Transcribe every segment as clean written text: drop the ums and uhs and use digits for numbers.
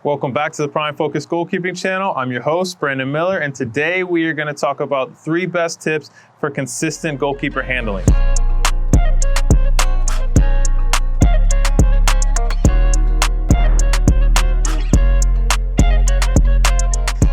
Welcome back to the Prime Focus Goalkeeping channel. I'm your host, Brandon Miller, and today we are going to talk about 3 best tips for consistent goalkeeper handling.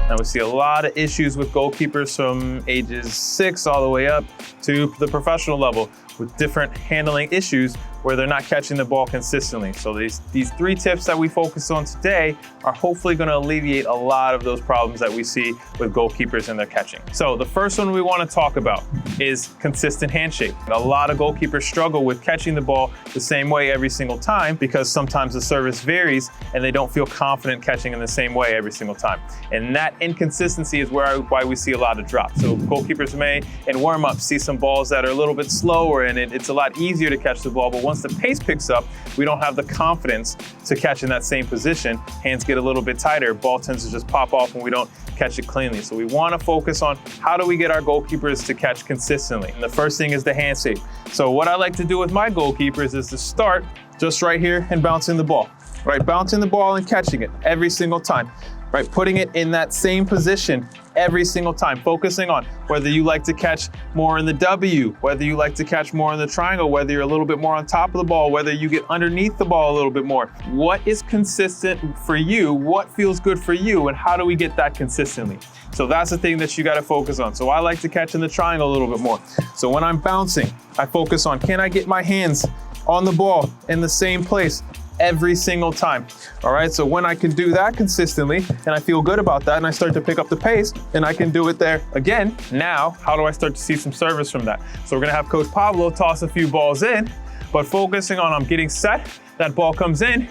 Now we see a lot of issues with goalkeepers from ages 6 all the way up to the professional level with different handling issues where they're not catching the ball consistently. So these 3 tips that we focus on today are hopefully going to alleviate a lot of those problems that we see with goalkeepers and their catching. So the first one we want to talk about is consistent hand shape. A lot of goalkeepers struggle with catching the ball the same way every single time because sometimes the service varies and they don't feel confident catching in the same way every single time. And that inconsistency is why we see a lot of drops. So goalkeepers may, in warm-up, see some balls that are a little bit slower and it's a lot easier to catch the ball, but once the pace picks up, we don't have the confidence to catch in that same position. Hands get a little bit tighter, ball tends to just pop off and we don't catch it cleanly. So we want to focus on how do we get our goalkeepers to catch consistently. And the first thing is the hand shape. So what I like to do with my goalkeepers is to start just right here and bouncing the ball, right? Bouncing the ball and catching it every single time, right? Putting it in that same position every single time, focusing on whether you like to catch more in the W, whether you like to catch more in the triangle, whether you're a little bit more on top of the ball, whether you get underneath the ball a little bit more. What is consistent for you? What feels good for you? And how do we get that consistently? So that's the thing that you got to focus on. So I like to catch in the triangle a little bit more. So when I'm bouncing, I focus on, can I get my hands on the ball in the same place every single time? All right, so when I can do that consistently and I feel good about that and I start to pick up the pace and I can do it there again, now how do I start to see some service from that? So we're gonna have Coach Pablo toss a few balls in, but focusing on I'm getting set, that ball comes in,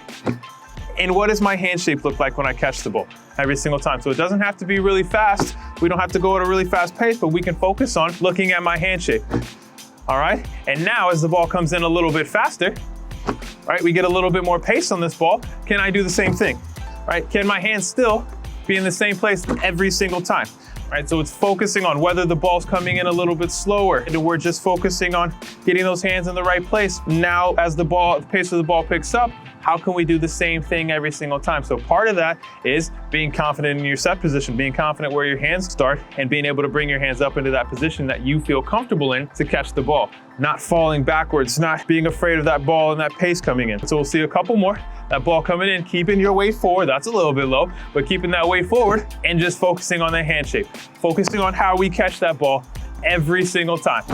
and what does my hand shape look like when I catch the ball every single time? So it doesn't have to be really fast. We don't have to go at a really fast pace, but we can focus on looking at my hand shape. All right, and now as the ball comes in a little bit faster, right, we get a little bit more pace on this ball. Can I do the same thing, right? Can my hands still be in the same place every single time, right? So it's focusing on whether the ball's coming in a little bit slower and we're just focusing on getting those hands in the right place. Now, as the pace of the ball picks up, how can we do the same thing every single time? So part of that is being confident in your set position, being confident where your hands start and being able to bring your hands up into that position that you feel comfortable in to catch the ball. Not falling backwards, not being afraid of that ball and that pace coming in. So we'll see a couple more. That ball coming in, keeping your weight forward. That's a little bit low, but keeping that weight forward and just focusing on the hand shape. Focusing on how we catch that ball every single time.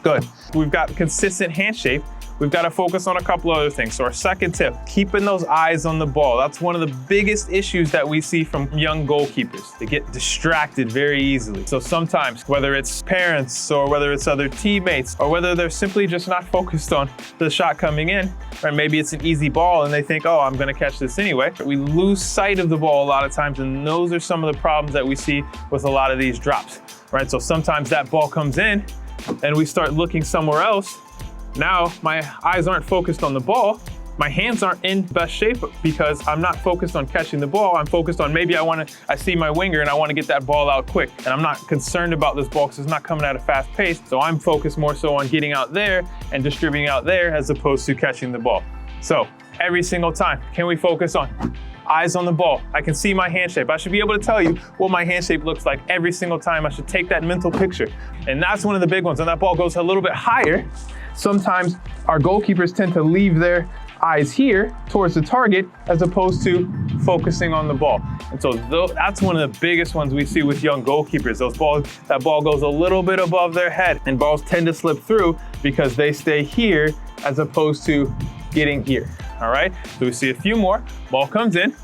Good. We've got consistent hand shape. We've got to focus on a couple other things. So our second tip, keeping those eyes on the ball. That's one of the biggest issues that we see from young goalkeepers. They get distracted very easily. So sometimes, whether it's parents or whether it's other teammates or whether they're simply just not focused on the shot coming in, or maybe it's an easy ball and they think, oh, I'm going to catch this anyway. We lose sight of the ball a lot of times, and those are some of the problems that we see with a lot of these drops, right? So sometimes that ball comes in and we start looking somewhere else. Now my eyes aren't focused on the ball. My hands aren't in best shape because I'm not focused on catching the ball. I'm focused on maybe I see my winger and I want to get that ball out quick. And I'm not concerned about this ball because it's not coming at a fast pace. So I'm focused more so on getting out there and distributing out there as opposed to catching the ball. So every single time, can we focus on eyes on the ball? I can see my hand shape. I should be able to tell you what my hand shape looks like every single time. I should take that mental picture. And that's one of the big ones. When that ball goes a little bit higher, sometimes our goalkeepers tend to leave their eyes here towards the target as opposed to focusing on the ball. And so that's one of the biggest ones we see with young goalkeepers. That ball goes a little bit above their head and balls tend to slip through because they stay here as opposed to getting here. All right, so we see a few more. Ball comes in,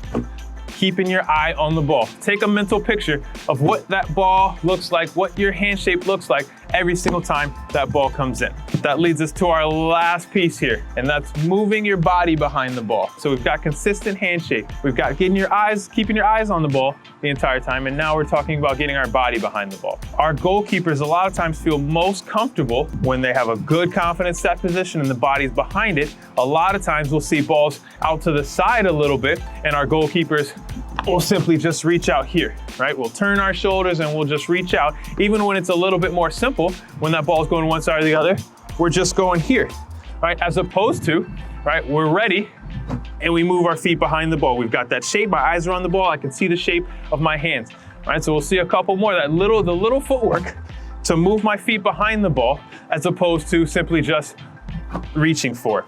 keeping your eye on the ball. Take a mental picture of what that ball looks like, what your hand shape looks like every single time that ball comes in. That leads us to our last piece here, and that's moving your body behind the ball. So we've got consistent hand shape. We've got keeping your eyes on the ball the entire time, and now we're talking about getting our body behind the ball. Our goalkeepers a lot of times feel most comfortable when they have a good confident set position and the body's behind it. A lot of times we'll see balls out to the side a little bit, and our goalkeepers will simply just reach out here, right? We'll turn our shoulders and we'll just reach out. Even when it's a little bit more simple, when that ball's going one side or the other, we're just going here, right? As opposed to, right, we're ready, and we move our feet behind the ball. We've got that shape, my eyes are on the ball, I can see the shape of my hands. All right, so we'll see a couple more, the little footwork to move my feet behind the ball as opposed to simply just reaching for it.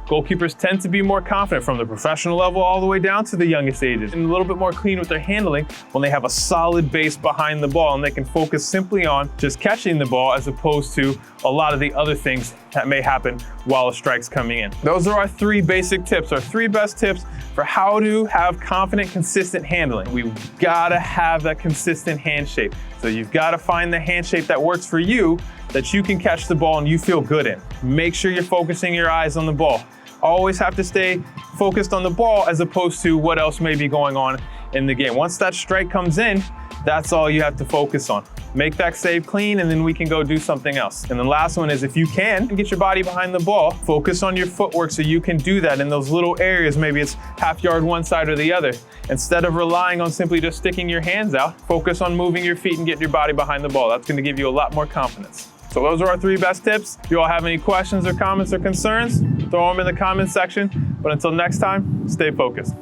Goalkeepers tend to be more confident from the professional level all the way down to the youngest ages, and a little bit more clean with their handling when they have a solid base behind the ball and they can focus simply on just catching the ball as opposed to a lot of the other things that may happen while a strike's coming in. Those are our 3 basic tips, our 3 best tips for how to have confident, consistent handling. We've gotta have that consistent hand shape. So you've gotta find the hand shape that works for you, that you can catch the ball and you feel good in. Make sure you're focusing your eyes on the ball. Always have to stay focused on the ball as opposed to what else may be going on in the game. Once that strike comes in, that's all you have to focus on. Make that save clean and then we can go do something else. And the last one is, if you can, get your body behind the ball, focus on your footwork so you can do that in those little areas. Maybe it's half yard one side or the other. Instead of relying on simply just sticking your hands out, focus on moving your feet and getting your body behind the ball. That's gonna give you a lot more confidence. So those are our 3 best tips. If you all have any questions or comments or concerns, throw them in the comments section. But until next time, stay focused.